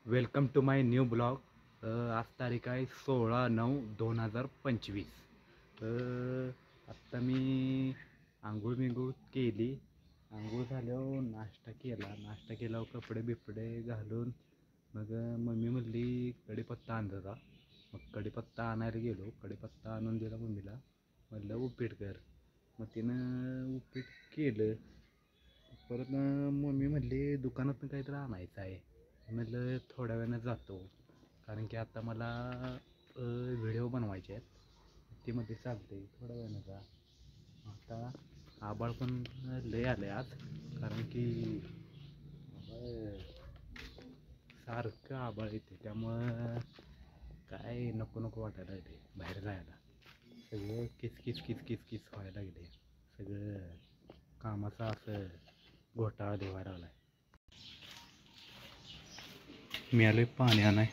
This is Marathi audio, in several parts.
Welcome to my new blog. आज तारीख आहे 16/9/2025. आत्ता मी आंघोळ केली. आंघोळ झाल्यावर नाश्ता केल्यावर कपडे बिपडे घालून मग मम्मी म्हणली कढीपत्ता आण जा. मग कढीपत्ता आणायला गेलो. कढीपत्ता आणून दिला मम्मीला. म्हणलं उपीट कर. मग तिनं उपीट केलं. परत मम्मी म्हणली दुकानातून काहीतरी आणायचं आहे. म्हटलं थोड्या वेळानं जातो, कारण की आता मला व्हिडिओ बनवायचे आहेत. ते मध्ये चालते थोड्या वेळानं जा. आता आबाळ पण लय आलं आज, कारण की सारखं आबाळ येते. त्यामुळं काय नको नको वाटायला लागले बाहेर जायला. सगळं किचकिच व्हायला लागले. सगळं कामाचं असं घोटाळा देवायला लागला. मी आलोय पाणी आणाय.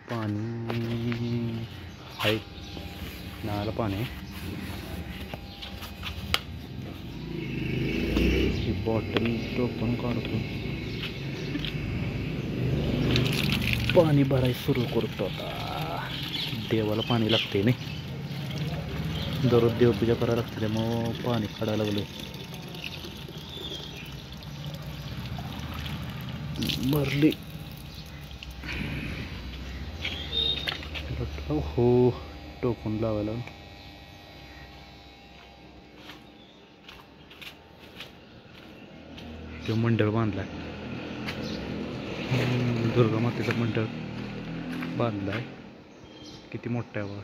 पाणी आहे, नळाला पाणी आहे. ही बॉटल टोपण काढतो, पाणी भरायला सुरू करतो. आता देवाला पाणी लागते नाही, दररोज देवपूजा करायला लागते, त्यामुळं पाणी काढायला लागलो. भरली हो, टोकून लावायला. तो मंडळ बांधलाय, दुर्गा मातेचं मंडळ बांधलाय. किती मोठा आहे बघ.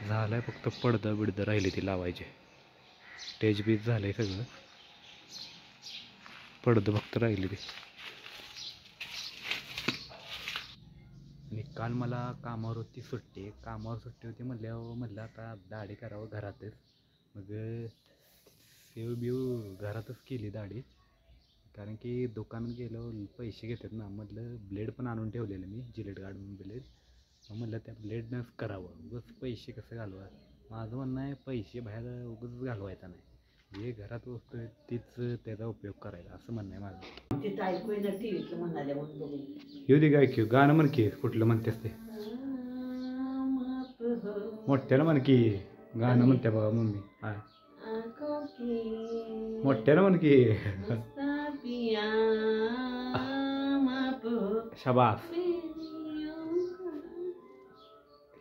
झालाय, फक्त पडदा बिडदा राहिले ते लावायचे. स्टेज बीज झालंय सगळं, पडदं फक्त राहिले ते. आणि काल मला कामावर होती सुट्टी म्हणलं आता दाढी करावं घरातच. मग सेव बिव घरातच केली दाढी, कारण की दुकानात गेलो पैसे घेतात ना. म्हटलं ब्लेड पण आणून ठेवलेलं मी, जिलेट गार्डून ब्लेड. मग म्हटलं त्या ब्लेडनंच करावं, उगाच पैसे कसं घालवा. माझं म्हणणं आहे पैसे बाहेर उगाच घालवायचा नाही, जे घरात वस्तू आहे तीच त्याचा उपयोग करायचा, असं म्हणणं आहे माझं. येऊ दे काय की गाणं म्हण की, कुठलं म्हणतेस ते मोठ्याला म्हण की. गाणं म्हणते बाबा मम्मी. हा, मोठ्याला म्हण की. शाबास.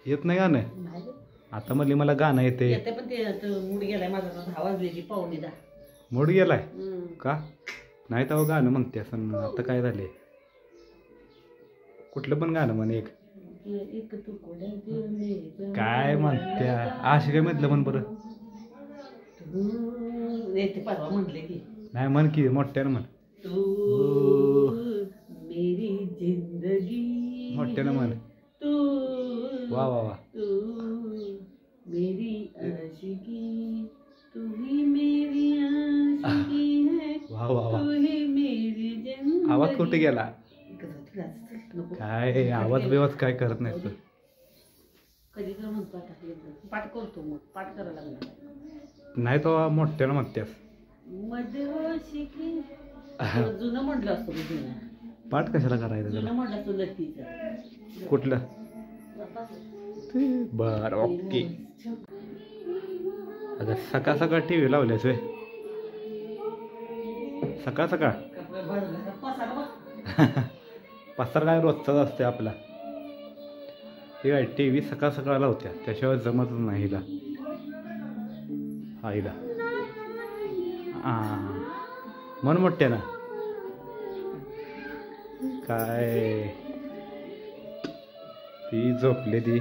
येत नाही गाणं आता. म्हणली मला गाणं येते, पण ते मूड गेलाय माझा. आवाज पाहुणे दा मूड गेलाय का नाही तर गाणं म्हणते असं. आता काय झाले, कुठलं पण गाणं म्हण एक. काय म्हणत्या अशी काय म्हटलं म्हण बरं. नाही म्हण की मोठ्यानं म्हण. मोठ्यानं म्हण. वा वा वा. वा वा वा. आवाज कुठे गेला, काय आवाज बिवाज काय करत नाही. कधी तर म्हणतो पाठ करतो, मग पाठ करायला लागला नाही तो मोठ्यानं म्हणतेस. जुनं म्हटलं असतं, पाठ कशाला करायचं त्याला म्हटलं असतं लतीचं. कुठलं बरं ओके. आता सकाळ सकाळ टी व्ही लावल्यास वे, सकाळ सकाळ. पसार काय रोजचाच असते आपला. हे काय टी व्ही सकाळ सकाळ लावत्या, त्याशिवाय जमतच नाही हिला. हा हिला मन मोठ्या ना. काय ती झोपले, ती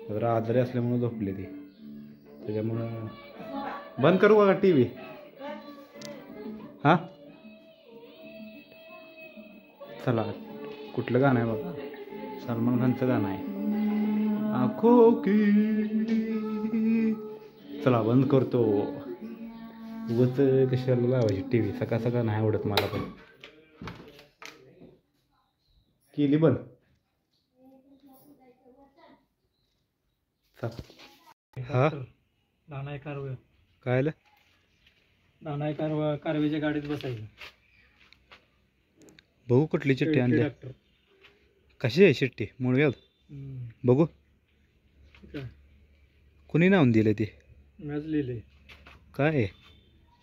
जरा आजारी असल्यामुळं झोपले ती, त्याच्यामुळं. बंद करू बघा टी व्ही. हा चला, कुठलं गाणं आहे बघा, सलमान खानचं गाणं आहे आँखों की. चला बंद करतो. उगाच कशाला लावायची टी व्ही, सकाळ सकाळ नाही आवडत मला. पण केली बंद. हा काय नाना कारवेच्या गाडीत बसायचं. बघू कुठली चिठ्ठी आणली. डॉक्टर कशी आहे चिठ्ठी मुळव्याध बघू. कुणी नावून दिले ती? मॅच लिहिले. काय आहे?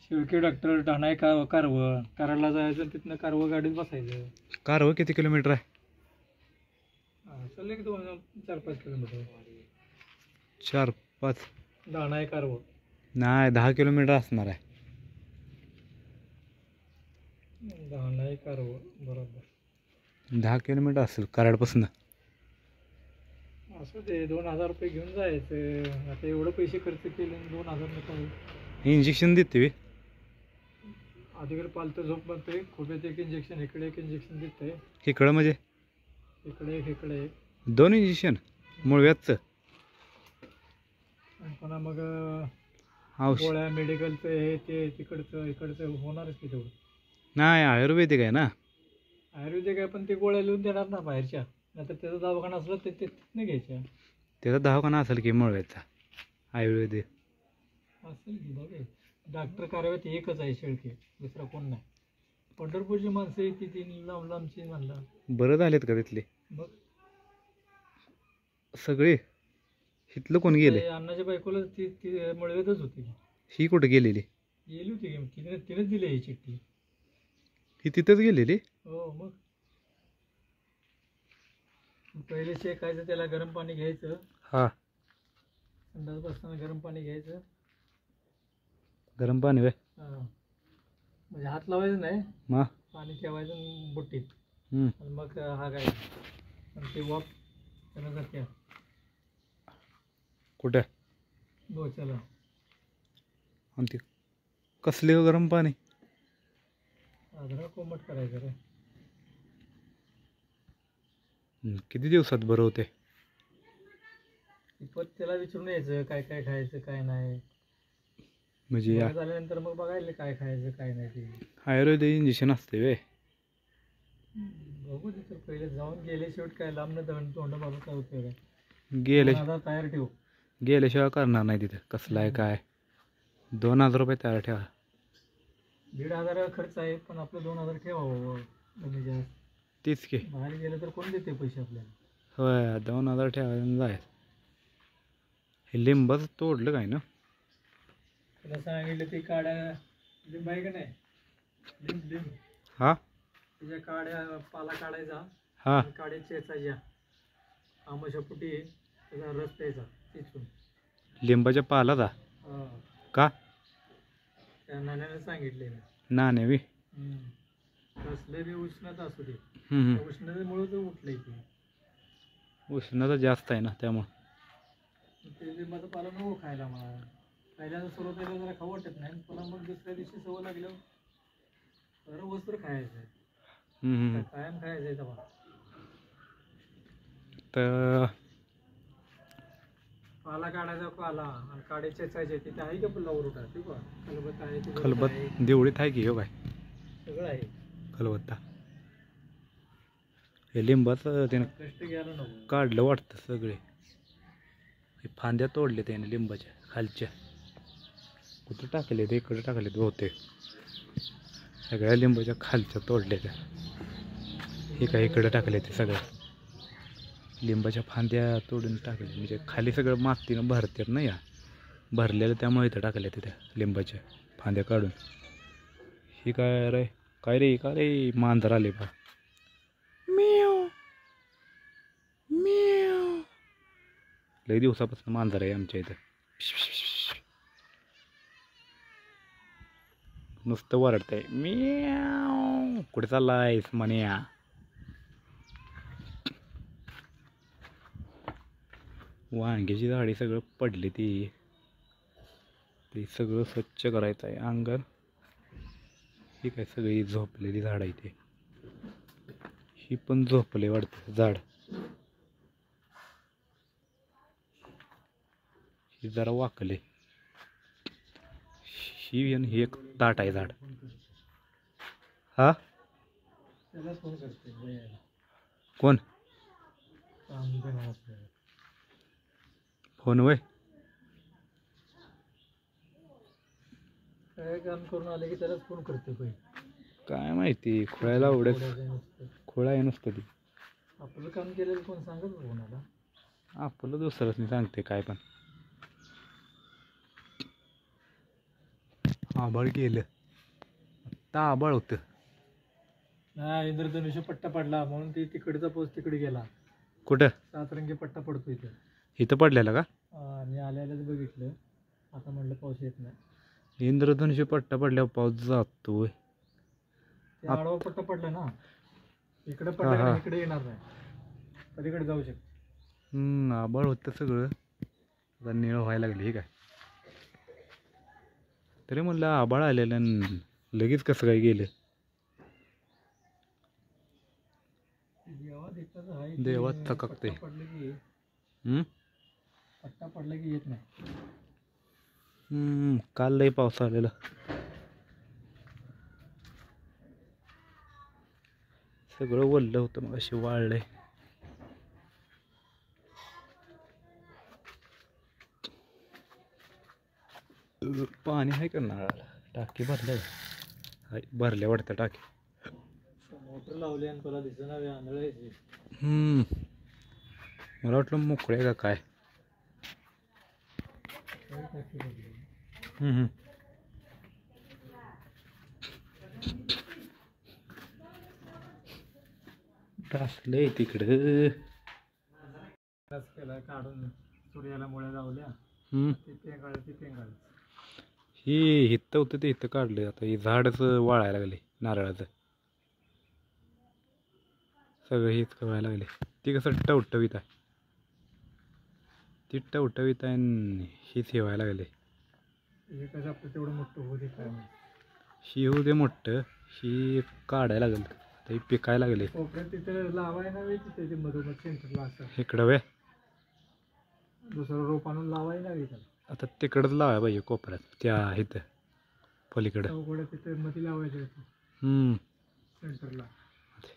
शेळके डॉक्टर ठाणाय कारव कराडला जायचं तिथनं कारव गाडीत बसायचं. कारव किती किलोमीटर आहे? चालले की 4-5 किलोमीटर. 4-5 ठाणाय कारव नाही 10 किलोमीटर असणार आहे. ठाणाय कारव बरोबर 10 किलोमीटर असेल कराडपासून. असं ते 2,000 रुपये घेऊन जायचं. आता एवढं पैसे खर्च केले 2,000 नको. इंजेक्शन देते वे आधीकडे पालतं झोप बनतंय. खोब्यात एक इंजेक्शन इकडे एक इंजेक्शन देतंय. इकडं म्हणजे इकडे एक इकडे एक 2 इंजेक्शन मुळव्याधचं. आणि पुन्हा मग औषध गोळ्या मेडिकलचं हे ते तिकडचं इकडचं होणारच की तेवढं. नाही आयुर्वेदिक आहे ना. आयुर्वेदिक आहे पण ते गोळ्या लिहून देणार ना बाहेरच्या. नाहीतर त्याचा दवाखाना असला ते तिथनं घ्यायच्या. त्याचा दवाखाना असेल की मुळव्याधचा आयुर्वेदिक असेल की बघे. डॉक्टर कारव्यात एकच आहे शेळके, दुसरा कोण नाही. पंढरपूरची माणसं येते ती लांब लांबची म्हणला. बरं झालेत का तिथले मग सगळे? इथलं कोण गेले? अण्णाच्या बायकोला ती मुळव्याधच होती. ही कुठे गेलेली? गेली होती की तिनेच दिली ही चिठ्ठी. ही तिथंच गेलेली? हो मग पहिले शेकायचं त्याला गरम पाणी घ्यायचं. हा संडास बसताना गरम पाणी घ्यायचं. गरम पाणी वे म्हणजे हात लावायचं नाही. मा पाणी ठेवायचं बुट्टीत हम्म. आणि मग हा काय आणि ते वाफ त्याला जाते कुठं? डोक्याला. आणि ते कसले हो गरम पाणी? आधार कोमट करायचं रे. किती दिवसात बरं होते? पण त्याला विचारून यायचं काय काय खायचं काय नाही. म्हणजे बरं झाल्यानंतर मग बघायला काय खायचं काय नाही ते. आयुर्वेदिक इंजेक्शन असते वे. बघू तिथं पहिले जाऊन गेले शेवट काय लांब न तोंड बाबा काय उपयोग आहे. गेले 2,000 तयार ठेवू. गेल्याशिवाय करणार नाही तिथं कसलं आहे काय. 2,000 रुपये तयार ठेवा. 1,500 खर्च आहे पण आपलं 2,000 ठेवावं कमी जास्त. तीच की बाहेर गेलं तर कोण देते पैसे आपल्याला. होय 2,000 ठेवायचं जाय. हे लिंबाचं तोडलं काय ना? तुला सांगितलं ते काड्या लिंब आहे का नाही. लिंब हा त्याच्या काड्या पाला काढायचा. हा काड्या चेचायच्या आमच्यापुटी त्याचा रस प्यायचा चेचून. लिंबाच्या पालाचा का? त्या नाण्याने सांगितले नाणे वी. कसले बी उष्णता असू दे. उष्णतेमुळे तर उठलंय ते. उष्णता जास्त आहे ना त्यामुळं. ते लिंबाचा पाला नको खायला मला. पहिल्यांदा सुरुवातीला जरा खाऊ वाटत नाही. पुन्हा मग दुसऱ्या दिवशी सवय लागल्यावर बरं वस्त्र खायचं आहे. कायम खायचं आहे तेव्हा. तर पाला काढायचा पाला आणि काडे चेचायचे तिथे आहे का पुन्हा उरटा ठीक आहे. खलबत आहे ते खलबत देवळीत आहे की हो काय सगळं आहे. खलबत्ता हे लिंबाचं त्यानं कष्ट घ्यायला नको. काढलं वाटतं सगळे. हे फांद्या तोडले त्याने लिंबाच्या खालच्या. कुठं टाकले ते इकडे टाकले बहुतेक. सगळ्या लिंबाच्या खालच्या तोडल्या त्या. हे काय इकडे टाकले ते सगळ्या लिंबाच्या फांद्या तोडून टाकले. म्हणजे खाली सगळं मातीनं भरतात ना या भरलेलं त्यामुळे इथं टाकल्या त्या लिंबाच्या फांद्या काढून. ही काय रे काय रे का रे मांजर आले बा. म्याव म्याव. लई दिवसापासून मांजर आहे आमच्या इथं. नुसतं वरडतंय म्याव. कुठे चाललायस म्हण्या. वांग्याची झाडी सगळं पडली ती सगळं स्वच्छ करायचं आहे अंगण. ही काय सगळी झोपलेली झाड आहे ते. ही पण झोपले वाटतं झाड. ही जरा वाकले. ही आणि ही एक ताट आहे झाड. हा कोण फोन वय काय काम करून आले की त्यालाच फोन करते पहिले. काय माहिती खोळ्याला एवढंच थोड्या नुसतं खोळा आहे नसतं ती. आपलं काम केलेलं कोण सांगत बघ कोणाला. आपलं दुसरंच नाही सांगते काय पण. आबाळ गेलं आत्ता आबाळ होतं. नाही इंद्रधनुष्य पट्टा पडला म्हणून ती तिकडचा पाऊस तिकडे गेला. कुठं 7 रंगी पट्टा पडतो इथं. इथं पडलेलं का? मी आल्यालाच बघितलं. आता म्हणलं पाऊस येत नाही. इंद्रधनुष्य पट्टा पडल्यावर पाऊस जातोय. ते आडवा पट्टा पडला ना इकडे पडला हा. का इकडे येणार नाही. पलीकडे जाऊ शकते. आबाळ होतं सगळं आता निळ व्हायला लागली हे काय. तरी म्हणलं आबाळ आलेलं आणि लगेच कसं काय गेलं. देवात एखादं आहे की देवात चककते. पट्टा पडलं की हम्म? पट्टा पडला की येत नाही. काल लई पाऊस आलेला. सगळं वल्ल होतं मग अशी वाळलंय. पाणी आहे का नळाला? टाकी भरल्या हाय भरल्या वाटतं टाकी. मोटर लावली आणि तुला दिसना आंधळायची. मला वाटलं मोकळे का काय. टासलंय तिकडं. केला काढून सूर्याला मुळ्या लावल्या. ते पेंगाळ ते पेंगाळ. ही हित्त होतं ते इथं काढलं. आता हे झाडच वाळायला लागले नारळाचं. सगळं हेच व्हायला लागले. ती कसं टवटवीत आहे. ती टवटवीत आहे आणि हीच हे व्हायला लागले. हे कसं आपलं तेवढं मोठं होऊ दे काय नाही. ही होऊ दे मोठं. ही काढायला लागेल. आता ही पिकायला लागले. कोपऱ्यात तिथे लावाय ना तिथे ते मधोमध सेंटरला असं इकडं वे दुसरं रोप आणून लावाय ना त्याला. आता तिकडंच लावायला पाहिजे कोपऱ्यात त्या इथं पलीकडं. चौघड्या तिथे मध्ये लावायचं होतं सेंटरला.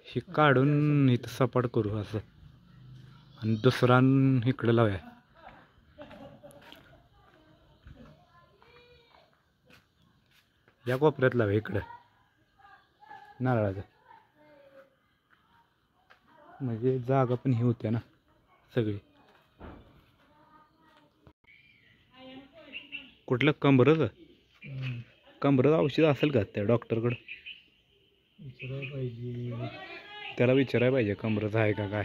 ही काढून इथं सपाट करू असं आणि दुसरा इकडं लावूया. या कोपऱ्यात लावूया इकडं नारळाचं. म्हणजे जागा पण ही होत्या ना सगळी. कुठलं कंबरच कंबरच औषध असेल का त्या डॉक्टरकडं? विचारायला पाहिजे. त्याला विचारायला पाहिजे कंबरच आहे का काय.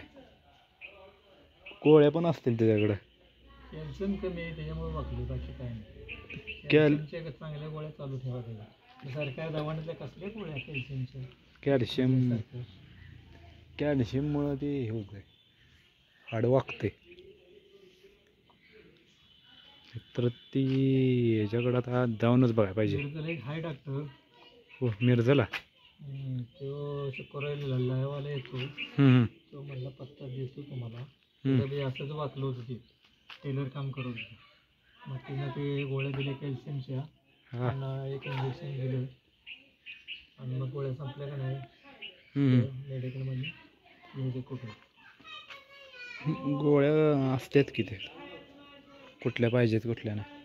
गोळ्या पण असतील त्याच्याकडं. कॅल्शियम कमी आहे त्याच्यामुळे वाकली बाकी काय नाही. कॅल्शियमच्या चांगल्या गोळ्या चालू ठेवा त्याच्या. सरकार दवाखान्यातल्या कसल्या गोळ्या कॅल्शियमच्या? कॅल्शियममुळं ते हे होतंय हाड वाकते. तर ती याच्याकडं आता जाऊनच बघायला पाहिजे. मिरजला एक हाय डॉक्टर. हो मिरजला. तो शुक्रवारीला लायवाला येतो. तो म्हणला पत्ता देतो तुम्हाला. बी असंच वाचलं होतं ते टेलर काम करत होतं. मग तिनं ते गोळ्या दिल्या कॅल्शियमच्या. आणि एक इंजेक्शन दिलं आणि मग गोळ्या संपल्या का नाही मेडिकलमध्ये म्हणजे कुठे गोळ्या असतात की ते कुठल्या पाहिजेत कुठल्या नाही.